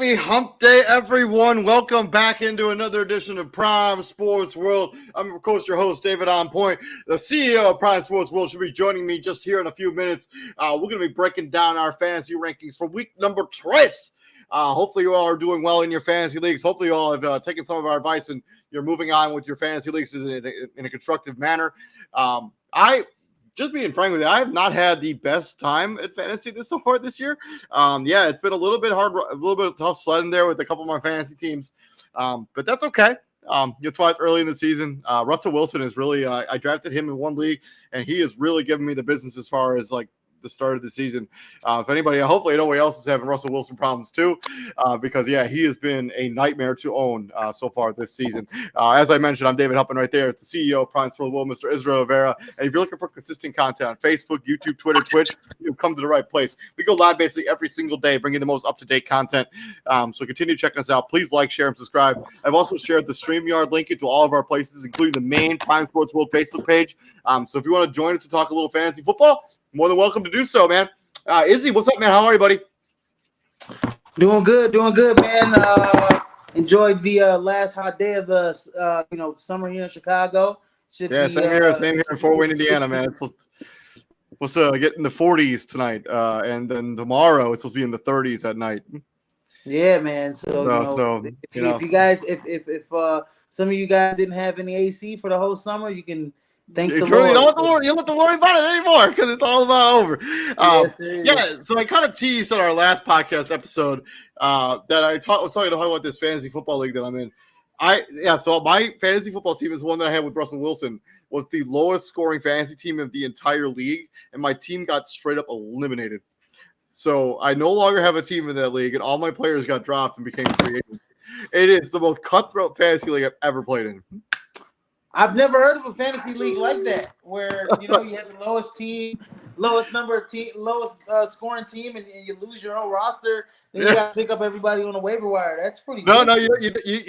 Happy Hump Day, everyone. Welcome back into another edition of Prime Sports World. I'm, of course, your host, David On Point. The CEO of Prime Sports World should be joining me just here in a few minutes. We're going to be breaking down our fantasy rankings for week number 3. Hopefully you all are doing well in your fantasy leagues. Hopefully you all have taken some of our advice and you're moving on with your fantasy leagues in a constructive manner. Just being frank with you, I have not had the best time at fantasy so far this year. It's been a little bit hard, a little bit of tough sledding there with a couple of my fantasy teams, but that's okay. That's why it's early in the season. Russell Wilson is really, I drafted him in one league, and he is really giving me the business as far as like the start of the season. If anybody, hopefully nobody else is having Russell Wilson problems too, because he has been a nightmare to own so far this season. As I mentioned, I'm David Huppin right there, the CEO of Prime Sports World, Mr. Israel Rivera. And if you're looking for consistent content on Facebook, YouTube, Twitter, Twitch, you've come to the right place. We go live basically every single day, bringing the most up-to-date content. So continue checking us out. Please like, share, and subscribe. I've also shared the StreamYard link into all of our places, including the main Prime Sports World Facebook page. So if you want to join us to talk a little fantasy football, more than welcome to do so, man. Izzy, what's up, man? How are you, buddy? Doing good, man. Enjoyed the last hot day of the summer here in Chicago. Same here in Fort Wayne, Indiana, man. It's supposed to get in the 40s tonight, and then tomorrow it's supposed to be in the 30s at night. Yeah, man. So if you guys, if some of you guys didn't have any AC for the whole summer, you can. Thank the Lord. You don't have to worry about it anymore because it's all about over. So I kind of teased on our last podcast episode that I was talking about this fantasy football league that I'm in. So my fantasy football team is the one that I had with Russell Wilson, was the lowest scoring fantasy team of the entire league, and my team got straight up eliminated. So I no longer have a team in that league, and all my players got dropped and became free agents. It is the most cutthroat fantasy league I've ever played in. I've never heard of a fantasy league like that, where you have the lowest scoring team, and you lose your whole roster. Then you got to pick up everybody on the waiver wire. That's pretty good. No, you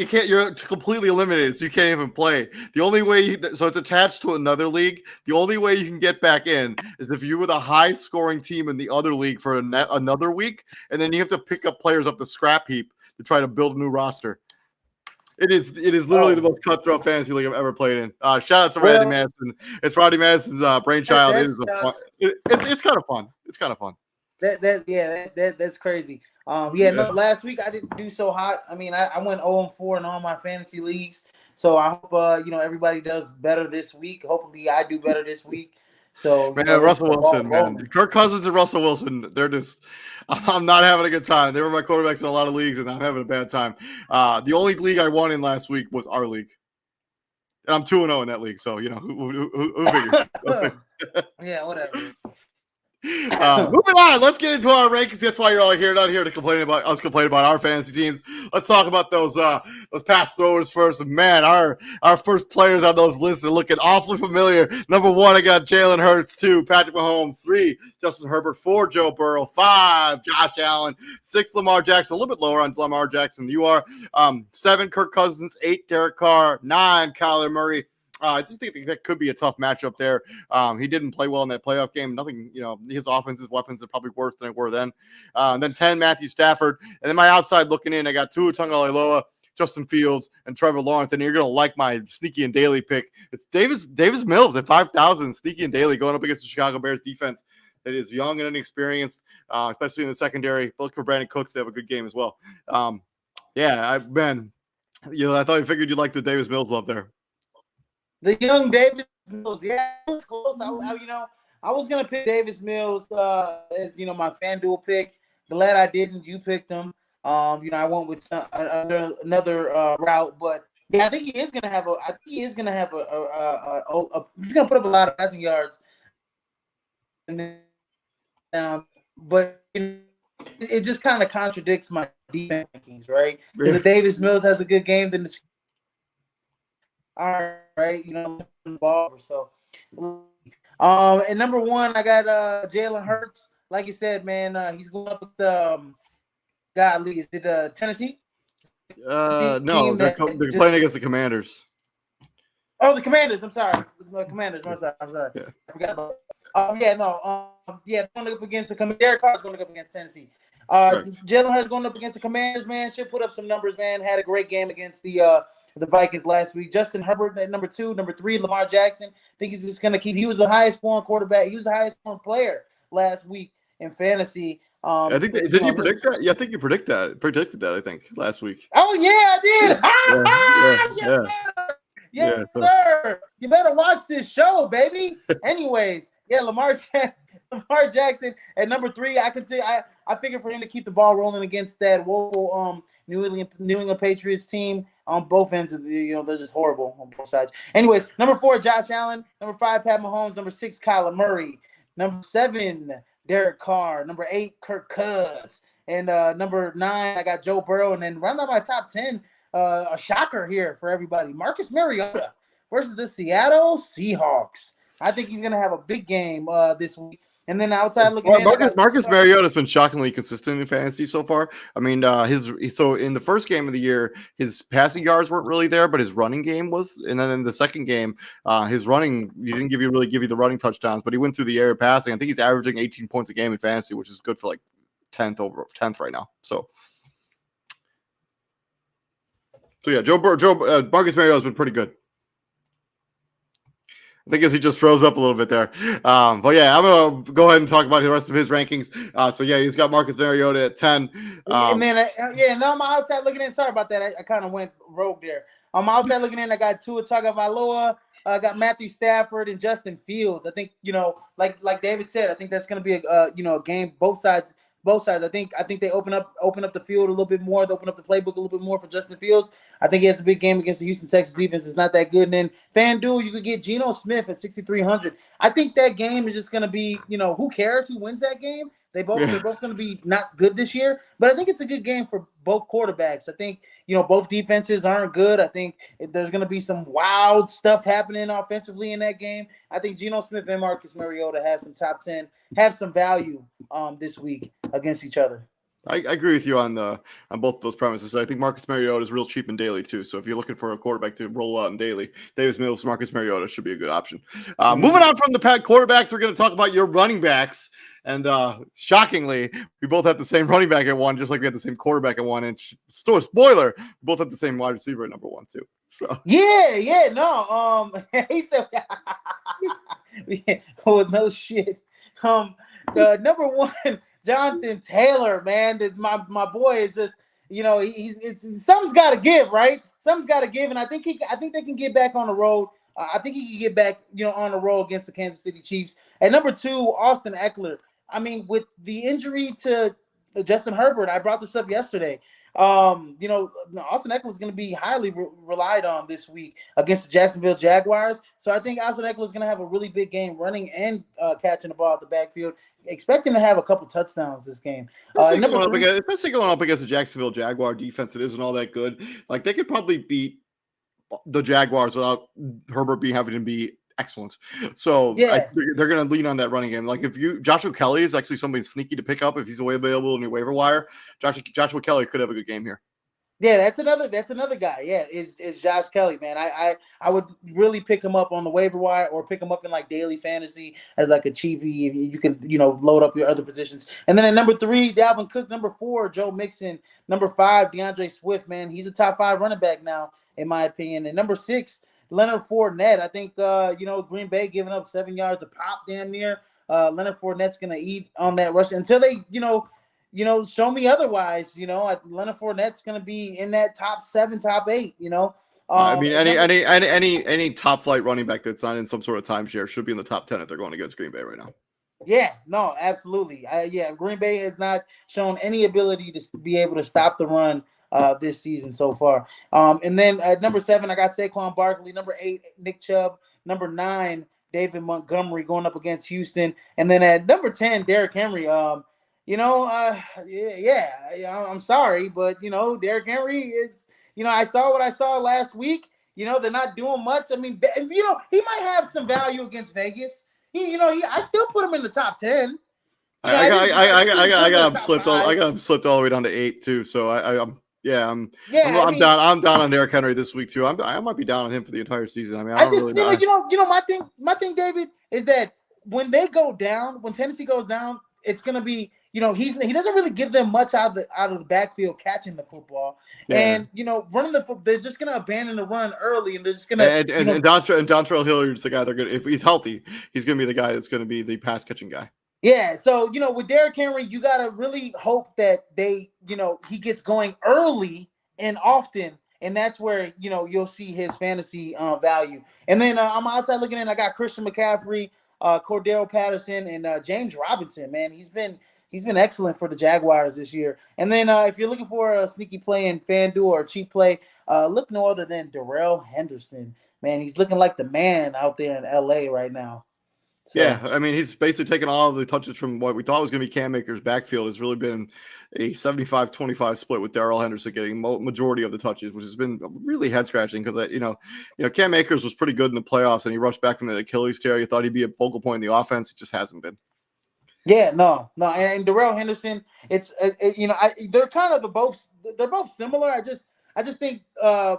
can't. You're completely eliminated, so you can't even play. The only way, so it's attached to another league. The only way you can get back in is if you were the high scoring team in the other league for another week, and then you have to pick up players off the scrap heap to try to build a new roster. It is literally the most cutthroat fantasy league I've ever played in. Shout out to Rodney Madison. It's Rodney Madison's brainchild. It's kind of fun. It's kind of fun. That's crazy. Last week I didn't do so hot. I mean, I went 0-4 in all my fantasy leagues. So I hope everybody does better this week. Hopefully I do better this week. So Russell Wilson, man. Kirk Cousins and Russell Wilson, I'm not having a good time. They were my quarterbacks in a lot of leagues, and I'm having a bad time. The only league I won in last week was our league. And I'm 2-0 in that league, so who figures? Yeah, whatever. Moving on, let's get into our rankings. That's why you're all here, not here to complain about us complaining about our fantasy teams. Let's talk about those pass throwers first. Man, our first players on those lists are looking awfully familiar. Number 1, I got Jalen Hurts. 2, Patrick Mahomes. 3, Justin Herbert. 4, Joe Burrow. 5, Josh Allen. 6, Lamar Jackson. A little bit lower on Lamar Jackson. You are 7, Kirk Cousins. 8, Derek Carr. 9, Kyler Murray. I just think that could be a tough matchup there. He didn't play well in that playoff game. Nothing, his offensive weapons are probably worse than they were then. Then 10, Matthew Stafford. And then my outside looking in, I got Tua Tagovailoa, Justin Fields, and Trevor Lawrence. And you're going to like my sneaky and daily pick. It's Davis Mills at 5,000, sneaky and daily, going up against the Chicago Bears defense that is young and inexperienced, especially in the secondary. Look for Brandon Cooks to have a good game as well. I thought you figured you'd like the Davis Mills love there. The young Davis Mills, it was close. I was gonna pick Davis Mills as my FanDuel pick. Glad I didn't. You picked him. I went with another route, but I think he is gonna have he's gonna put up a lot of passing yards. And but it just kind of contradicts my defense rankings, right? Because if Davis Mills has a good game, then all right, ball. So, and number 1, I got Jalen Hurts. Like you said, man, he's going up with is it Tennessee? No, they're playing against the Commanders. Oh, the Commanders. I'm sorry, the Commanders. I'm sorry. Yeah. I forgot about. Going up against the Derek Carr is going up against Tennessee. Jalen Hurts going up against the Commanders, man, should put up some numbers, man. Had a great game against the Vikings last week. Justin Herbert at number 2, number 3, Lamar Jackson. I think he's just going to keep. He was the highest scoring quarterback. He was the highest scoring player last week in fantasy. I think didn't you predict that? Yeah, I think you predicted that. I think last week. Oh yeah, I did. Yes, sir. You better watch this show, baby. Anyways, yeah, Lamar Jackson at number 3. I figured for him to keep the ball rolling against that woeful New England Patriots team on both ends of they're just horrible on both sides. Anyways, number 4, Josh Allen. Number 5, Pat Mahomes. Number 6, Kyler Murray. Number 7, Derek Carr. Number 8, Kirk Cousins. And number 9, I got Joe Burrow. And then round out my top 10, a shocker here for everybody. Marcus Mariota versus the Seattle Seahawks. I think he's going to have a big game this week. And then outside looking Marcus Mariota has been shockingly consistent in fantasy so far. I mean, so in the first game of the year, his passing yards weren't really there, but his running game was. And then in the second game, his running, he didn't really give you the running touchdowns, but he went through the air passing. I think he's averaging 18 points a game in fantasy, which is good for like 10th right now. So yeah, Marcus Mariota has been pretty good. I think as he just froze up a little bit there. But yeah, I'm going to go ahead and talk about the rest of his rankings. So yeah, he's got Marcus Mariota at 10. And then, now I'm outside looking in. Sorry about that. I kind of went rogue there. I'm outside looking in. I got Tua Tagovailoa. I got Matthew Stafford and Justin Fields. I think, like David said, I think that's going to be a game, both sides. I think they open up the field a little bit more. They open up the playbook a little bit more for Justin Fields. I think he has a big game against the Houston Texans defense. It's not that good. And then FanDuel, you could get Geno Smith at 6,300. I think that game is just going to be, who cares who wins that game? They're both going to be not good this year. But I think it's a good game for both quarterbacks. I think, both defenses aren't good. I think there's going to be some wild stuff happening offensively in that game. I think Geno Smith and Marcus Mariota have some top 10, have some value this week against each other. I agree with you on both of those premises. I think Marcus Mariota is real cheap in daily too. So if you're looking for a quarterback to roll out in daily, Davis Mills, Marcus Mariota should be a good option. Moving on from the quarterbacks, we're going to talk about your running backs. And shockingly, we both have the same running back at 1, just like we had the same quarterback at 1. And spoiler, we both have the same wide receiver at number 1 too. So yeah, no. He said, oh no shit. Number 1. Jonathan Taylor, man, my boy is just, he's something's got to give, right? Something's got to give, and I think they can get back on the road. I think he can get back, on the road against the Kansas City Chiefs. At number 2, Austin Eckler. I mean, with the injury to Justin Herbert, I brought this up yesterday. Austin Eckler is going to be highly relied on this week against the Jacksonville Jaguars. So I think Austin Eckler is going to have a really big game running and catching the ball at the backfield. Expect him to have a couple touchdowns this game. Especially going up against the Jacksonville Jaguar defense that isn't all that good. Like, they could probably beat the Jaguars without Herbert having to be excellent. So yeah. They're going to lean on that running game. Like, Joshua Kelly is actually somebody sneaky to pick up if he's available in your waiver wire. Joshua Kelly could have a good game here. Yeah, that's another guy. Yeah, is Josh Kelly, man. I would really pick him up on the waiver wire or pick him up in like daily fantasy as like a cheapie. You can load up your other positions. And then at number 3, Dalvin Cook. Number 4, Joe Mixon. Number 5, DeAndre Swift. Man, he's a top 5 running back now, in my opinion. And number 6, Leonard Fournette. I think Green Bay giving up 7 yards a pop, damn near. Leonard Fournette's gonna eat on that rush until they show me otherwise. Leonard Fournette's going to be in that top 7, top 8. I mean, any top flight running back that's not in some sort of timeshare should be in the top 10 if they're going against Green Bay right now. Yeah, no, absolutely. Green Bay has not shown any ability to be able to stop the run this season so far. And then at number 7, I got Saquon Barkley. Number 8, Nick Chubb. Number 9, David Montgomery going up against Houston. And then at number 10, Derrick Henry. I'm sorry, but Derrick Henry is, I saw what I saw last week. They're not doing much. I mean, he might have some value against Vegas. I still put him in the top 10. I got him slipped all. I got him slipped all the way down to 8 too. So I'm down. I'm down on Derrick Henry this week too. I might be down on him for the entire season. I mean, I don't really know. My thing, David, is that when they go down, when Tennessee goes down, it's gonna be he doesn't really give them much out of the backfield catching the football. Yeah. And running they're just gonna abandon the run early, and they're just gonna And Dontrell Hilliard's the guy they're gonna, if he's healthy, he's gonna be the guy that's gonna be the pass catching guy. Yeah, so with Derrick Henry, you gotta really hope that he gets going early and often, and that's where you'll see his fantasy value. And then I'm outside looking in. I got Christian McCaffrey, Cordero Patterson, and James Robinson. Man, he's been excellent for the Jaguars this year. And then if you're looking for a sneaky play in FanDuel or a cheap play, look no other than Darrell Henderson. Man, he's looking like the man out there in LA right now. So. Yeah, I mean, he's basically taken all of the touches from what we thought was going to be Cam Akers' backfield. It's really been a 75-25 split with Darrell Henderson getting majority of the touches, which has been really head-scratching because, Cam Akers was pretty good in the playoffs, and he rushed back from the Achilles tear. You thought he'd be a focal point in the offense. He just hasn't been. Yeah, no. And Darrell Henderson, they're kind of they're both similar. I just think, I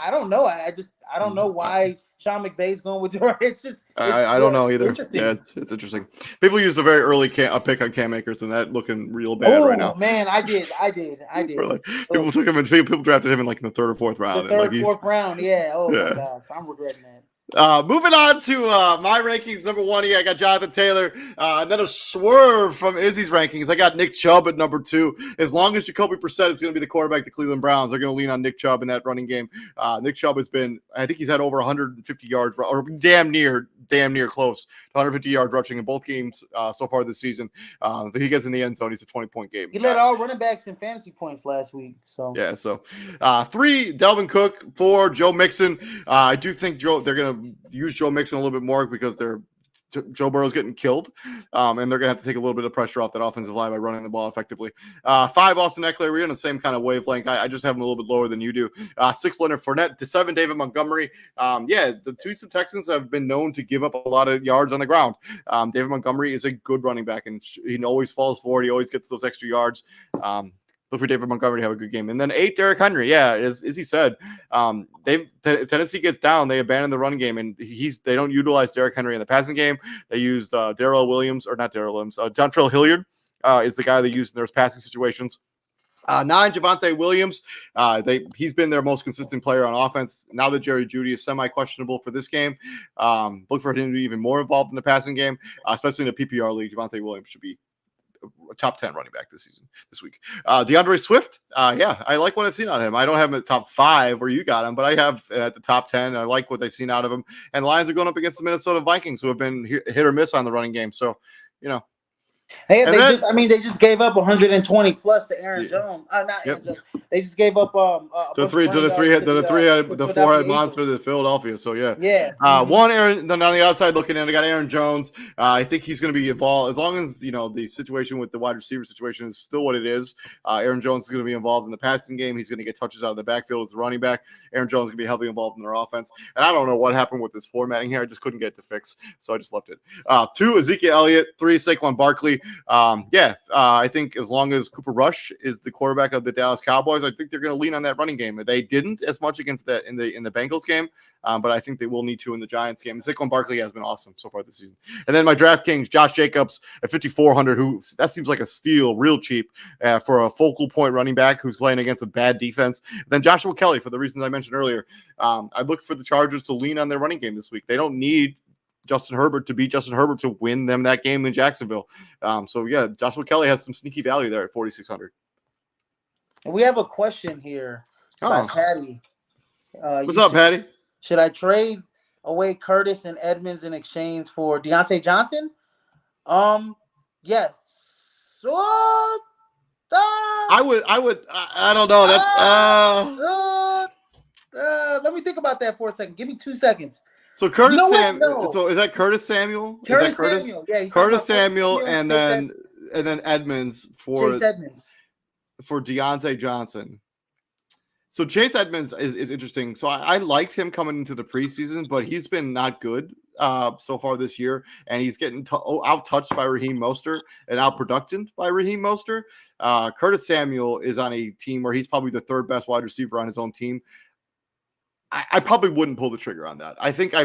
don't know. I don't know why Sean McVay's going with Darrell. I don't know either. Interesting. Yeah, it's interesting. People used a very early pick on Cam Akers, and that looking real bad right now. Oh man, I did. Really? People took him, and people drafted him in like the third or fourth round. Fourth round. Yeah. Oh my gosh, I'm regretting that. Moving on to my rankings, number 1 here, I got Jonathan Taylor, and then a swerve from Izzy's rankings. I got Nick Chubb at number 2. As long as Jacoby Brissett is going to be the quarterback of the Cleveland Browns, they're going to lean on Nick Chubb in that running game. Nick Chubb has been, I think he's had over 150 yards, or damn near close to 150 yards rushing in both games so far this season. If he gets in the end zone, he's a 20-point game. He led all running backs in fantasy points last week. So yeah, 3, Dalvin Cook. 4, Joe Mixon. I do think they're going to use Joe Mixon a little bit more because Joe Burrow's getting killed, and they're going to have to take a little bit of pressure off that offensive line by running the ball effectively. 5, Austin Eckler. We're in the same kind of wavelength. I just have him a little bit lower than you do. 6, Leonard Fournette. To 7, David Montgomery. The Houston Texans have been known to give up a lot of yards on the ground. David Montgomery is a good running back, and he always falls forward. He always gets those extra yards. Look for David Montgomery to have a good game. And then 8, Derrick Henry. Yeah, as he said, Tennessee gets down, they abandon the run game, and they don't utilize Derrick Henry in the passing game. They used Dontrell Hilliard is the guy they used in their passing situations. 9, Javonte Williams. He's been their most consistent player on offense. Now that Jerry Jeudy is semi-questionable for this game, look for him to be even more involved in the passing game, especially in the PPR league. Javonte Williams should be a top 10 running back this week. DeAndre Swift. I like what I've seen out of him. I don't have him at the top 5 where you got him, but I have at the top 10. I like what they've seen out of him. And the Lions are going up against the Minnesota Vikings, who have been hit or miss on the running game. So, Hey, they just gave up 120 plus to Aaron Jones. Aaron Jones. They just gave up the four-head monster to Philadelphia. So one Aaron. Then on the outside looking in, I got Aaron Jones. I think he's going to be involved as long as the situation with the wide receiver situation is still what it is. Aaron Jones is going to be involved in the passing game. He's going to get touches out of the backfield as the running back. Aaron Jones is going to be heavily involved in their offense. And I don't know what happened with this formatting here. I just couldn't get it to fix, so I just left it. 2, Ezekiel Elliott. 3, Saquon Barkley. I think as long as Cooper Rush is the quarterback of the Dallas Cowboys, I think they're going to lean on that running game. They didn't as much against that in the Bengals game, but I think they will need to in the Giants game. Saquon Barkley has been awesome so far this season. And then my DraftKings, Josh Jacobs at 5,400, who that seems like a steal, real cheap for a focal point running back who's playing against a bad defense. And then Joshua Kelly, for the reasons I mentioned earlier. I look for the Chargers to lean on their running game this week. They don't need Justin Herbert to beat Justin Herbert to win them that game in Jacksonville. Joshua Kelly has some sneaky value there at 4,600. And we have a question here by Patty. What's up, Patty? Should I trade away Curtis and Edmonds in exchange for Deontay Johnson? Yes. I would. I don't know. That's. Let me think about that for a second. Give me 2 seconds. So Curtis Samuel. So is that Curtis Samuel? Samuel. Yeah. Curtis Samuel, and then Edmonds for Chase Edmonds for Deontay Johnson. So Chase Edmonds is interesting. So I liked him coming into the preseason, but he's been not good so far this year, and he's getting out-touched by Raheem Mostert and out-produced by Raheem Mostert. Curtis Samuel is on a team where he's probably the 3rd best wide receiver on his own team. I probably wouldn't pull the trigger on that. I think I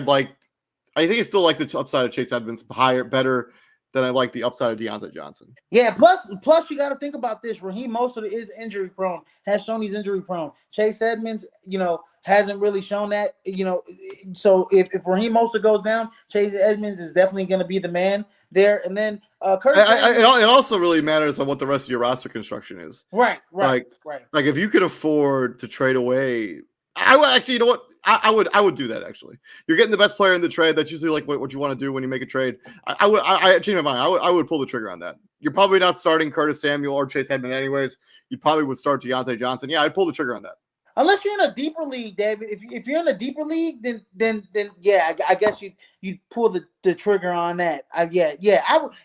still like the upside of Chase Edmonds, better then I like the upside of Deontay Johnson. Yeah, plus you got to think about this. Raheem Mostert is injury prone, has shown he's injury prone. Chase Edmonds, hasn't really shown that. So if Raheem Mostert goes down, Chase Edmonds is definitely going to be the man there. And then Curtis it also really matters on what the rest of your roster construction is. Right. Like if you could afford to trade away, I would actually, you know what? I would do that. Actually, you're getting the best player in the trade. That's usually like what you want to do when you make a trade. I change my mind. I would pull the trigger on that. You're probably not starting Curtis Samuel or Chase Edmonds anyways. You probably would start Deontay Johnson. Yeah, I'd pull the trigger on that. Unless you're in a deeper league, David. If you're in a deeper league, then yeah, I guess you pull the trigger on that. I'm actually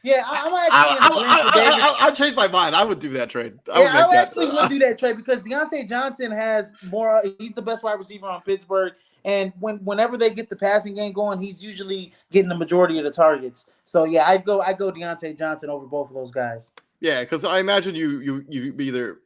I'll change my mind. I would do that trade. I would do that trade because Deontay Johnson has more. He's the best wide receiver on Pittsburgh, and whenever they get the passing game going, he's usually getting the majority of the targets. So yeah, I go Deontay Johnson over both of those guys. Yeah, because I imagine you either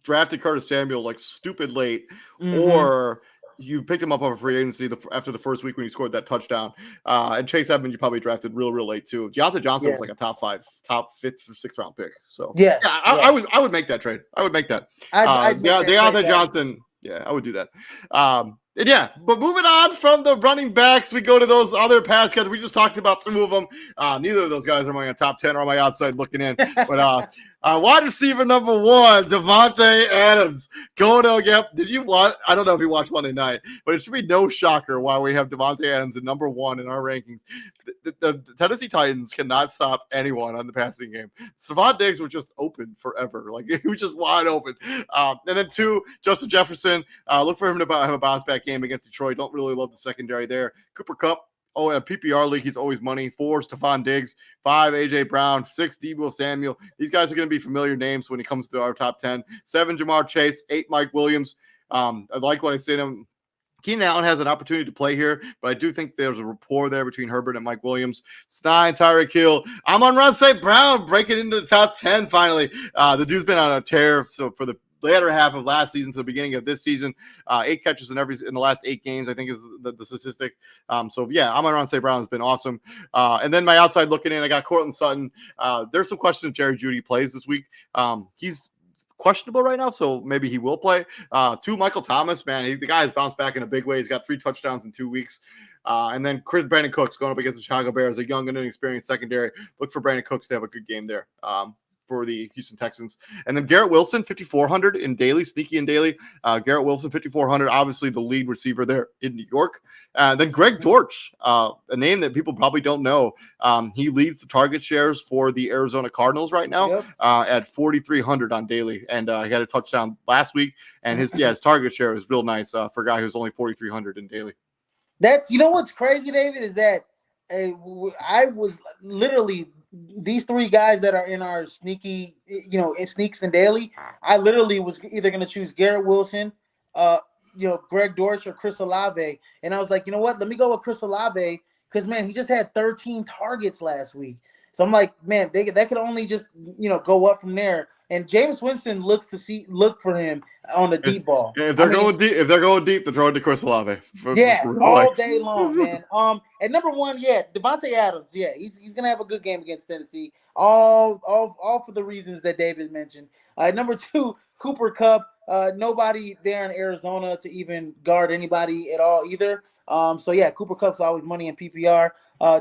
drafted Curtis Samuel like stupid late, or you picked him up off a free agency after the first week when he scored that touchdown. And Chase Edmonds you probably drafted real late too. Deontay Johnson was like a top 5, top 5th or 6th round pick. So I would make that trade. I would make that. Deontay Johnson. Yeah, I would do that. But moving on from the running backs, we go to those other pass catchers. We just talked about 2 of them. Neither of those guys are my top 10 or on my outside looking in. But wide receiver number 1, Davante Adams, going to did you watch? I don't know if you watched Monday night, but it should be no shocker why we have Davante Adams at number 1 in our rankings. The Tennessee Titans cannot stop anyone on the passing game. Stephon Diggs was just open forever. Like, he was just wide open. And then 2, Justin Jefferson. Look for him to have a bounce back game against Detroit. Don't really love the secondary there. Cooper Kupp. Oh, in a PPR league, he's always money. 4, Stephon Diggs. 5, A.J. Brown. 6, Deebo Samuel. These guys are going to be familiar names when it comes to our top 10. 7, Jamar Chase. 8, Mike Williams. I like what I see him. Keenan Allen has an opportunity to play here, but I do think there's a rapport there between Herbert and Mike Williams. 9, Tyreek Hill. Amon-Ra St. Brown breaking into the top 10 finally. The dude's been on a tear. So for the latter half of last season to the beginning of this season, 8 catches in the last 8 games, I think is the statistic. Amon-Ra St. Brown has been awesome. And then my outside looking in, I got Cortland Sutton. There's some question if Jerry Jeudy plays this week. He's questionable right now, so maybe he will play. 2, Michael Thomas, man, the guy has bounced back in a big way. He's got 3 touchdowns in 2 weeks. And then Brandon Cooks going up against the Chicago Bears, a young and inexperienced secondary. Look for Brandon Cooks to have a good game there for the Houston Texans. And then Garrett Wilson, 5,400 in daily, sneaky in daily. Garrett Wilson, 5,400, obviously the lead receiver there in New York. Then Greg Dortch, a name that people probably don't know. He leads the target shares for the Arizona Cardinals right now at 4,300 on daily. And he had a touchdown last week. And his target share is real nice for a guy who's only 4,300 in daily. That's, what's crazy, David, is that I was literally these 3 guys that are in our sneaky, in sneaks and daily. I literally was either going to choose Garrett Wilson, Greg Dortch or Chris Olave. And I was like, you know what? Let me go with Chris Olave because, man, he just had 13 targets last week. So I'm like, man, that could only just, go up from there. And James Winston look for him on the deep ball. If they're going deep, they're throwing to Chris Olave. All day long, man. At number 1, Davante Adams. Yeah, he's gonna have a good game against Tennessee. All for the reasons that David mentioned. Number 2, Cooper Kupp. Nobody there in Arizona to even guard anybody at all either. Cooper Kupp's always money in PPR.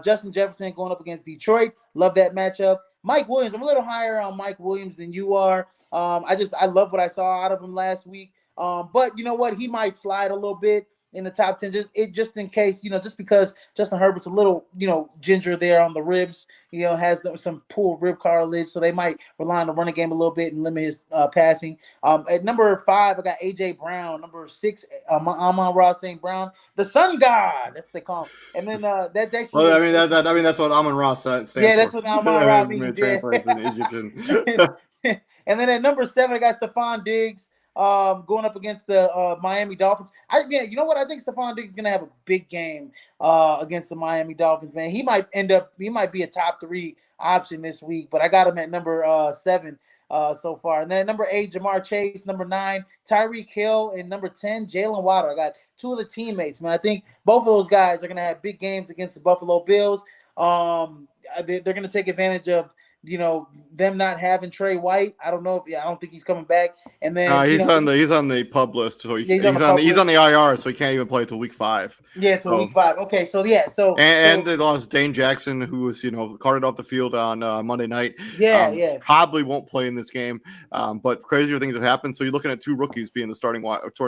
Justin Jefferson going up against Detroit. Love that matchup. Mike Williams, I'm a little higher on Mike Williams than you are. I love what I saw out of him last week. But you know what? He might slide a little bit in the top 10 just in case, just because Justin Herbert's a little, ginger there on the ribs, has some poor rib cartilage, so they might rely on the running game a little bit and limit his passing. At number 5, I got A.J. Brown. Number 6, Amon-Ra St. Brown, the Sun God. That's what they call him. And then that's actually. Well, that's what Amon-Ra stands for. Yeah, that's what Amon-Ra means. Egyptian. And then at number 7, I got Stephon Diggs. Going up against the Miami Dolphins. You know what? I think Stephon Diggs is going to have a big game against the Miami Dolphins, man. He might be a top 3 option this week, but I got him at number 7 so far. And then at number 8, Jamar Chase. Number 9, Tyreek Hill. And number 10, Jalen Waddle. I got 2 of the teammates, man. I think both of those guys are going to have big games against the Buffalo Bills. they're going to take advantage of them not having Trey White. I don't know I don't think he's coming back. And then he's on the PUP list, so he's on the IR, so he can't even play until week 5. Yeah, till week 5. Okay, so yeah, and they lost Dane Jackson, who was carted off the field on Monday night. Yeah. Probably won't play in this game. But crazier things have happened. So you're looking at 2 rookies being the starting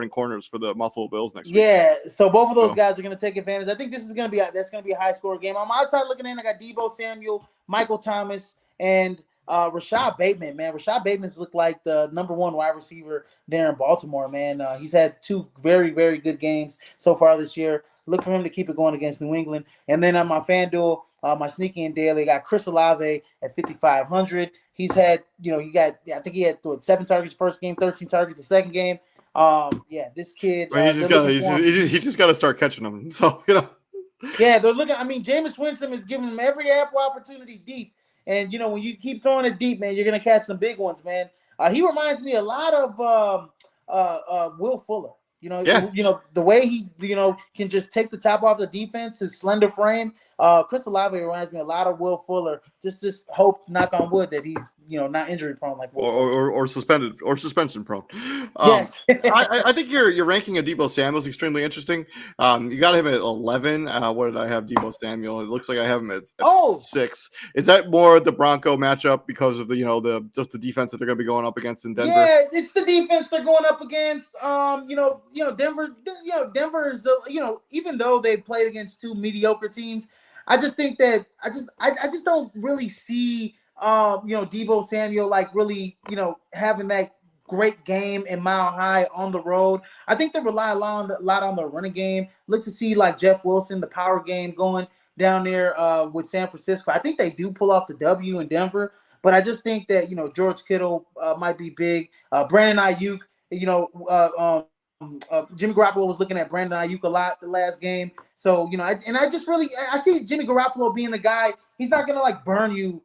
corners for the Buffalo Bills next week. Yeah, so both of those guys are going to take advantage. I think this is going to be a high score game. I'm outside looking in. I got Deebo Samuel, Michael Thomas, and Rashad Bateman. Man, Rashad Bateman's looked like the number 1 wide receiver there in Baltimore. Man, he's had 2 very, very good games so far this year. Look for him to keep it going against New England. And then on my FanDuel, my sneaky and daily, I got Chris Olave at 5,500. He's had, I think he had 7 targets first game, 13 targets the second game. This kid. He just got to start catching them. So Yeah, they're looking. I mean, Jameis Winston is giving him every ample opportunity deep, and when you keep throwing it deep, man, you're gonna catch some big ones, man. He reminds me a lot of Will Fuller. The way he can just take the top off the defense, his slender frame. Chris Olave reminds me a lot of Will Fuller. Just hope, knock on wood, that he's not injury prone like Will or suspension prone. Yes. I think your ranking of Deebo Samuel is extremely interesting. You got him at 11. What did I have Deebo Samuel? It looks like I have him at 6. Is that more the Bronco matchup because of the defense that they're going to be going up against in Denver? Yeah, it's the defense they're going up against. Denver. Denver is even though they played against 2 mediocre teams, I just think that I just don't really see Deebo Samuel like really having that great game in Mile High on the road. I think they rely a lot on the running game. Look to see like Jeff Wilson, the power game going down there with San Francisco. I think they do pull off the W in Denver, but I just think that George Kittle might be big. Brandon Ayuk, Jimmy Garoppolo was looking at Brandon Ayuk a lot the last game. So, I see Jimmy Garoppolo being a guy, he's not going to like burn you,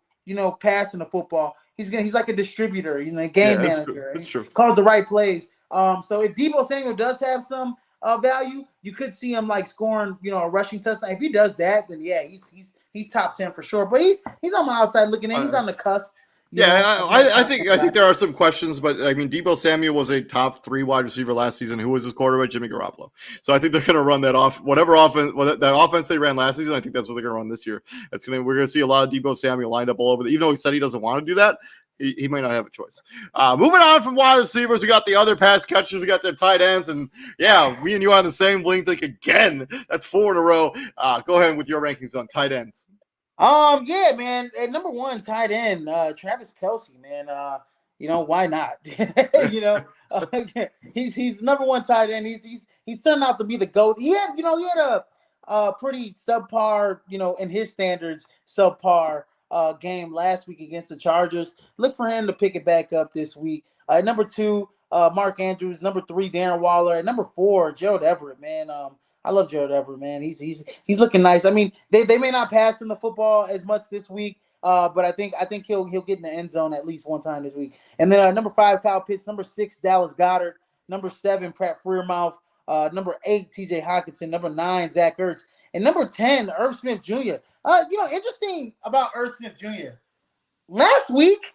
passing the football. He's like a distributor, a game manager. That's true. Calls the right plays. So if Deebo Samuel does have some value, you could see him like scoring, a rushing touchdown. If he does that, then yeah, he's top 10 for sure. But he's on my outside looking in. He's on the cusp. I think there are some questions, but I mean, Deebo Samuel was a top 3 wide receiver last season. Who was his quarterback? Jimmy Garoppolo. So I think they're going to run that off. That offense they ran last season, I think that's what they're going to run this year. We're going to see a lot of Deebo Samuel lined up all over. Even though he said he doesn't want to do that, he might not have a choice. Moving on from wide receivers, we got the other pass catchers. We got their tight ends, and yeah, me and you on the same link again. That's 4 in a row. Go ahead with your rankings on tight ends. Yeah, man. At number 1 tight end, Travis Kelce, man. Why not? He's number 1 tight end. He's turned out to be the GOAT. He had a pretty subpar, in his standards, subpar game last week against the Chargers. Look for him to pick it back up this week. Number 2, Mark Andrews. Number 3, Darren Waller. At number 4, Gerald Everett, man. I love Gerald Everett, man. He's looking nice. I mean, they may not pass in the football as much this week, but I think he'll get in the end zone at least one time this week. And then number 5, Kyle Pitts. Number 6, Dallas Goedert. Number 7, Pratt Freiermuth. Number 8, T.J. Hockenson. Number 9, Zach Ertz. And number 10, Irv Smith Jr. Interesting about Irv Smith Jr. Last week,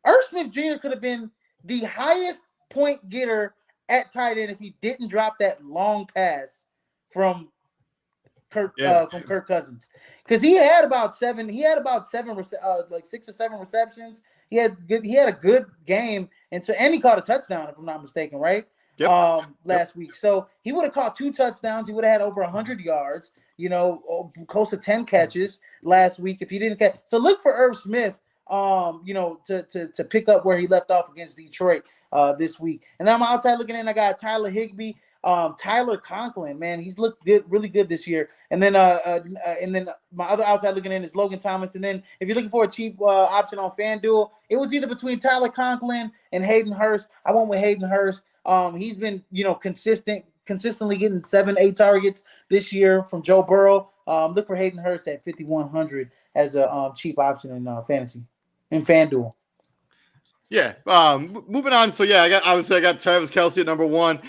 Irv Smith Jr. could have been the highest point getter at tight end if he didn't drop that long pass from Kirk Cousins, because he had about 7 like 6 or 7 receptions. He had a good game, and he caught a touchdown, if I'm not mistaken, right? Yep. Last week. So he would have caught 2 touchdowns. He would have had over 100 yards, close to 10 catches last week if he didn't catch. So look for Irv Smith, to pick up where he left off against Detroit this week. And then I'm outside looking in. I got Tyler Higbee. Tyler Conklin, man, he's looked good, really good this year. And then my other outside looking in is Logan Thomas. And then if you're looking for a cheap option on FanDuel, it was either between Tyler Conklin and Hayden Hurst. I went with Hayden Hurst. He's been, consistently getting 7-8 targets this year from Joe Burrow. Look for Hayden Hurst at 5,100 as a cheap option in fantasy in FanDuel. Yeah. Moving on. So yeah, I got Travis Kelce at number 1.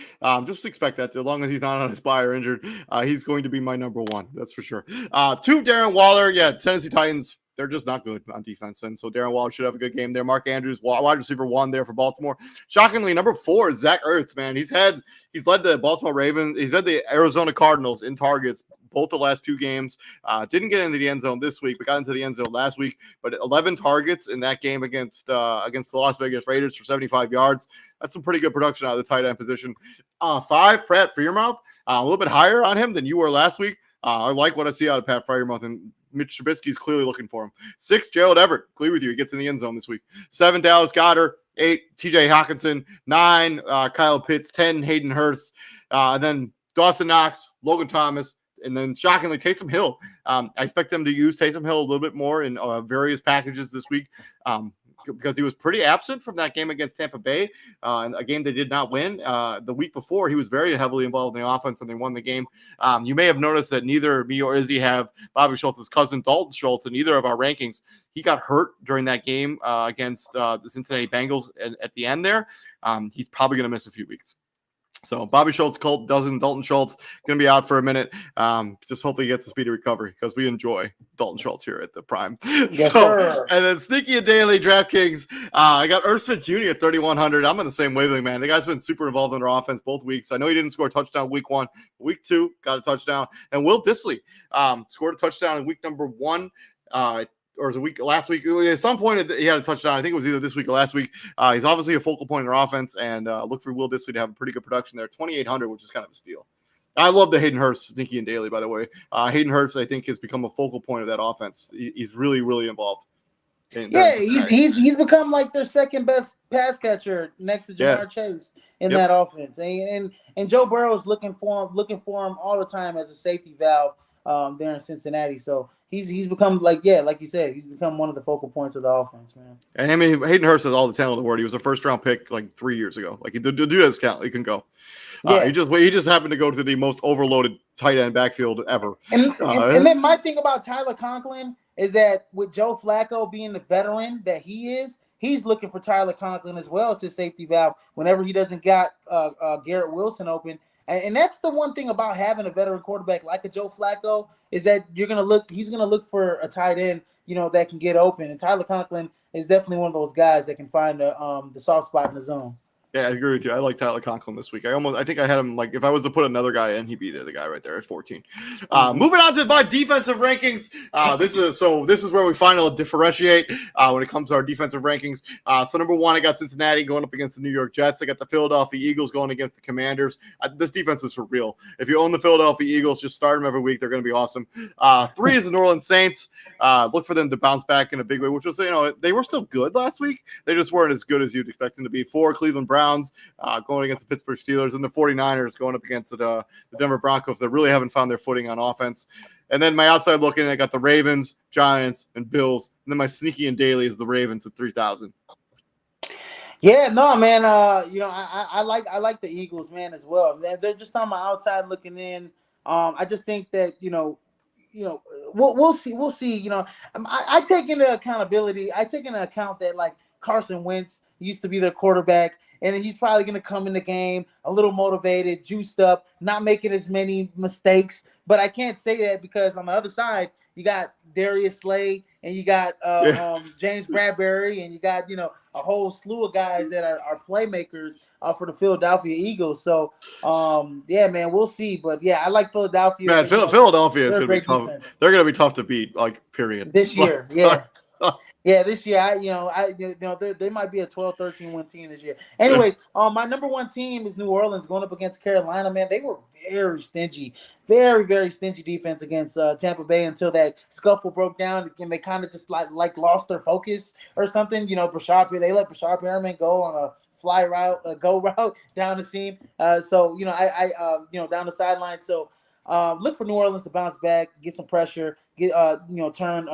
Just expect that as long as he's not on his bye or injured, he's going to be my number 1. That's for sure. 2, Darren Waller. Yeah, Tennessee Titans. they're just not good on defense. And so Darren Waller should have a good game there. Mark Andrews, wide receiver 1 there for Baltimore. Shockingly, number 4 is Zach Ertz, man. He's led the Baltimore Ravens. He's led the Arizona Cardinals in targets both the last 2 games. Didn't get into the end zone this week, but got into the end zone last week. But 11 targets in that game against the Las Vegas Raiders for 75 yards. That's some pretty good production out of the tight end position. 5, Pat Freiermuth, a little bit higher on him than you were last week. I like what I see out of Pat Freiermuth, and Mitch Trubisky's clearly looking for him. 6, Gerald Everett. Agree with you. He gets in the end zone this week. 7, Dallas Goedert. 8, TJ Hawkinson. 9, Kyle Pitts. 10, Hayden Hurst. And then Dawson Knox, Logan Thomas, and then shockingly Taysom Hill. I expect them to use Taysom Hill a little bit more in various packages this week. Because he was pretty absent from that game against Tampa Bay, and a game they did not win. The week before, he was very heavily involved in the offense, and they won the game. You may have noticed that neither me or Izzy have Bobby Schultz's cousin, Dalton Schultz, in either of our rankings. He got hurt during that game against the Cincinnati Bengals at the end there. He's probably going to miss a few weeks. So Bobby Schultz, Dalton Schultz, going to be out for a minute. Just hopefully he gets a speedy recovery because we enjoy Dalton Schultz here at the Prime. Yes, sir. And then Sneaky and Daily DraftKings. I got Erskine Jr. at 3,100. I'm on the same wavelength, man. The guy's been super involved in our offense both weeks. I know he didn't score a touchdown week 1. Week 2, got a touchdown. And Will Dissly scored a touchdown in week number 1. Or the week last week, at some point he had a touchdown. I think it was either this week or last week. He's obviously a focal point in our offense, and look for Will Dissly to have a pretty good production there. 2,800, which is kind of a steal. I love the Hayden Hurst, Sneaky and Daily, by the way. Hayden Hurst, I think, has become a focal point of that offense. He's really, really involved. He's become like their second best pass catcher next to Jamar Chase in that offense, and Joe Burrow is looking for him all the time as a safety valve there in Cincinnati. So he's become like you said, he's become one of the focal points of the offense, man. And I mean, Hayden Hurst has all the talent in the world. He was a first-round pick like 3 years ago. Like the dude has talent. He can go. He just happened to go to the most overloaded tight end backfield ever. And then my thing about Tyler Conklin is that with Joe Flacco being the veteran that he is, he's looking for Tyler Conklin as well as his safety valve whenever he doesn't got Garrett Wilson open. And that's the one thing about having a veteran quarterback like a Joe Flacco is that he's going to look for a tight end, that can get open. And Tyler Conklin is definitely one of those guys that can find the soft spot in the zone. Yeah, I agree with you. I like Tyler Conklin this week. I think I had him, like, if I was to put another guy in, he'd be the guy right there at 14. Moving on to my defensive rankings. This is where we finally differentiate when it comes to our defensive rankings. So number 1, I got Cincinnati going up against the New York Jets. I got the Philadelphia Eagles going against the Commanders. This defense is for real. If you own the Philadelphia Eagles, just start them every week. They're going to be awesome. 3 is the New Orleans Saints. Look for them to bounce back in a big way, which was, they were still good last week. They just weren't as good as you'd expect them to be. 4, Cleveland Browns going against the Pittsburgh Steelers, and the 49ers going up against the Denver Broncos that really haven't found their footing on offense. And then my outside looking, I got the Ravens, Giants, and Bills. And then my sneaky and daily is the Ravens at 3,000. Yeah, no, man. I like the Eagles, man, as well. They're just on my outside looking in. I just think that we'll see. I take into accountability. I take into account that like Carson Wentz used to be their quarterback, and he's probably going to come in the game a little motivated, juiced up, not making as many mistakes. But I can't say that because on the other side, you got Darius Slay and you got James Bradbury, and you got a whole slew of guys that are playmakers for the Philadelphia Eagles. So man, we'll see. But yeah, I like Philadelphia. Man, Philadelphia is going to be tough. Defense. They're going to be tough to beat, like, period. This year, yeah. Yeah, this year, they might be a 12-13 win team this year. Anyways, my number 1 team is New Orleans going up against Carolina. Man, they were very stingy, very, very stingy defense against Tampa Bay until that scuffle broke down, and they kind of just like lost their focus or something. They let Brashad Perriman go on a fly route, go route down the seam. Down the sideline. So look for New Orleans to bounce back, get some pressure. Turn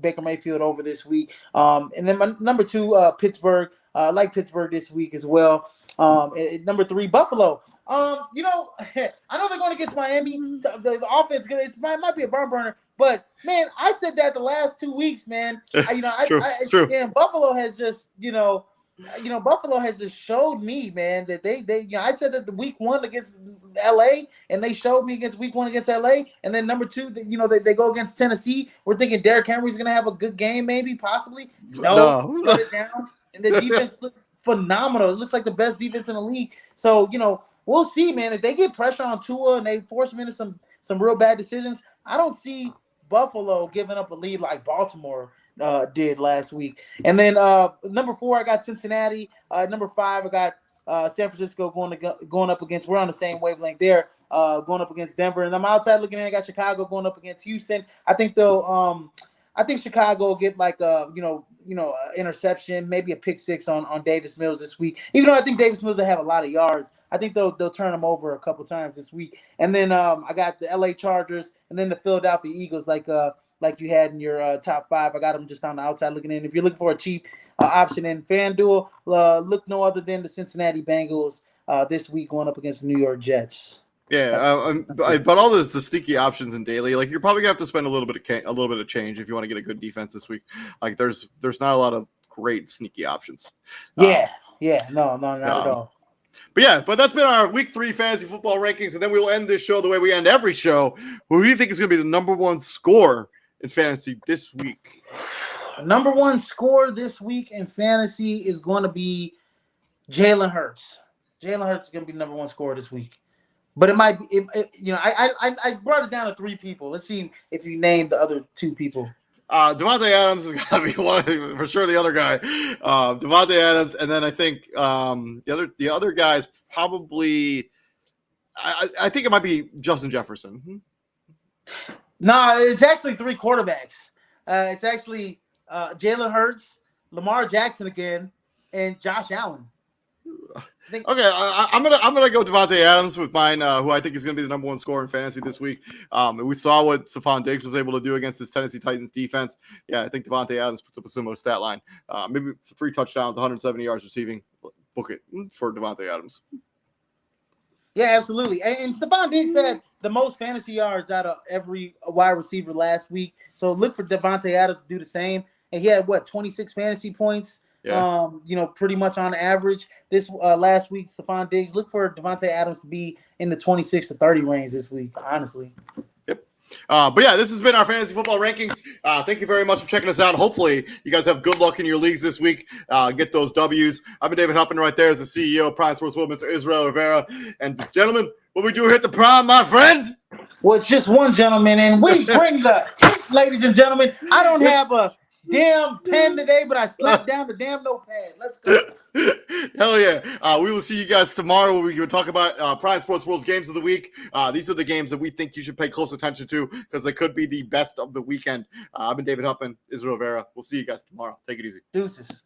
Baker Mayfield over this week. And then my number 2, Pittsburgh. I like Pittsburgh this week as well. Number 3, Buffalo. I know they're going against Miami. The offense, it might be a barn burner, but man, I said that the last 2 weeks, man. True. And Buffalo has just, Buffalo has just showed me, man, that they I said that the week 1 against LA, and they showed me against week 1 against LA, and then number 2, they go against Tennessee. We're thinking Derrick Henry's gonna have a good game, maybe, possibly. No, No. shut it down. And the defense looks phenomenal. It looks like the best defense in the league. So we'll see, man. If they get pressure on Tua and they force him into some real bad decisions, I don't see Buffalo giving up a lead like Baltimore did last week. And then number 4, I got Cincinnati. Number 5, I got San Francisco going up against. We're on the same wavelength there. Going up against Denver, and I'm outside looking in. I got Chicago going up against Houston. I think they'll. I think Chicago will get like interception, maybe a pick 6 on Davis Mills this week. Even though I think Davis Mills will have a lot of yards, I think they'll turn him over a couple times this week. And then I got the LA Chargers, and then the Philadelphia Eagles, like you had in your top 5. I got them just on the outside looking in. If you're looking for a cheap option in FanDuel, look no other than the Cincinnati Bengals this week going up against the New York Jets. Yeah, but all the sneaky options in daily, like you're probably gonna have to spend a little bit of change if you want to get a good defense this week. Like there's not a lot of great sneaky options. No, not at all. But that's been our week 3 fantasy football rankings, and then we will end this show the way we end every show. Who do you think is gonna be the number 1 scorer in fantasy this week? Number 1 scorer this week in fantasy is going to be Jalen Hurts. Jalen Hurts is going to be the number 1 scorer this week. But it might be, I brought it down to 3 people. Let's see if you name the other 2 people. Devontae Adams is going to be one for sure. The other guy, Devontae Adams, and then I think the other guy is probably. I think it might be Justin Jefferson. No, it's actually 3 quarterbacks. It's actually Jalen Hurts, Lamar Jackson again, and Josh Allen. Okay, I'm gonna go Devontae Adams with mine, who I think is gonna be the number 1 scorer in fantasy this week. We saw what Stephon Diggs was able to do against this Tennessee Titans defense. Yeah, I think Devontae Adams puts up a similar stat line. Maybe 3 touchdowns, 170 yards receiving. Book it for Devontae Adams. Yeah, absolutely. And Stephon Diggs had the most fantasy yards out of every wide receiver last week. So look for Devontae Adams to do the same. And he had 26 fantasy points. Yeah. Pretty much on average. This last week, Stephon Diggs, look for Devontae Adams to be in the 26 to 30 range this week, honestly. Yep. But yeah, this has been our fantasy football rankings. Thank you very much for checking us out. Hopefully, you guys have good luck in your leagues this week. Get those W's. I've been David Huppin right there as the CEO of Prime Sports World, Mr. Israel Rivera. And gentlemen, what we do here at the Prime, my friend? Well, it's just one gentleman, and we bring the heat, ladies and gentlemen. I don't have a damn pen today, but I slapped down the damn notepad. Let's go. Hell yeah. We will see you guys tomorrow where we will talk about Prime Sports World's games of the week. These are the games that we think you should pay close attention to because they could be the best of the weekend. I've been David Huppin, Israel Rivera. We'll see you guys tomorrow. Take it easy. Deuces.